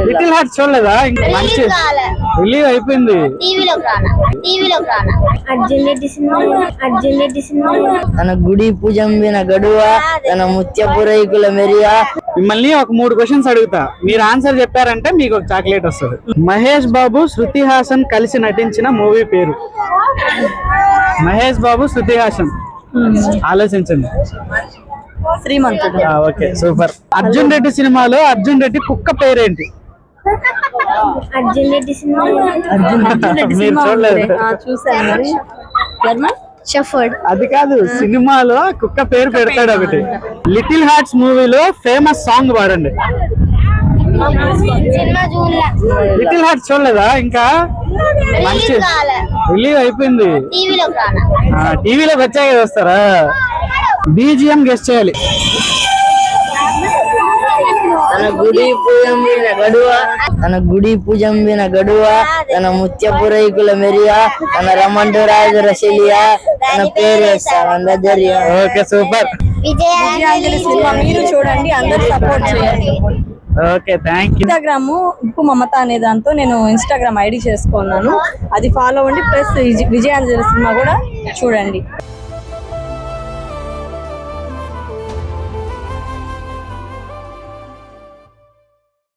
Little heart చూడలేదా? ఇంకా మంచి రిలీవ్ అయిపోయింది. తన గుడి పూజంబిన గడువ తన ముత్యపురైకుల మెరియా. మిమ్మల్ని ఒక 3 క్వశ్చన్స్ అడుగుతా, మీరు ఆన్సర్ చెప్పారంటే మీకు ఒక చాక్లెట్ వస్తుంది. మహేష్ బాబు శృతి హాసన్ కలిసి నటించిన మూవీ పేరు. మహేష్ బాబు శృతి హాసన్ ఆలోచించండి. శ్రీమంతుడు. Okay super. అర్జున్ రెడ్డి సినిమాలో అర్జున్ రెడ్డి కుక్క పేరేంటి? మీరు చూడలేదు? అది కాదు, సినిమాలో కుక్క పేరు పెడతాడు ఒకటి. లిటిల్ హార్ట్స్ మూవీలో ఫేమస్ సాంగ్ పాడండి. లిటిల్ హార్ట్స్ చూడలేదా? ఇంకా మంచి రిలీవ్ అయిపోయింది. టీవీలోకి వచ్చాక వస్తారా? బీజిఎం గెస్ట్ చేయాలి. తన గుడి పూజంబిన గడువ తన ముత్యపురైకుల మెరియా తన రమంటు రాజు రసలియా తన పేరు సౌందర్య. Okay super. విజయాంజలి సినిమా మీరు చూడండి, అందరూ సపోర్ట్ చేయండి. Okay thank you. ఇన్స్టాగ్రామ్ ఉప్పు మమత అనే దాంతో నేను ఇన్స్టాగ్రామ్ ఐడి చేసుకున్నాను, అది ఫాలో అవ్వండి. ప్లస్ విజయాంజలి సినిమా కూడా చూడండి.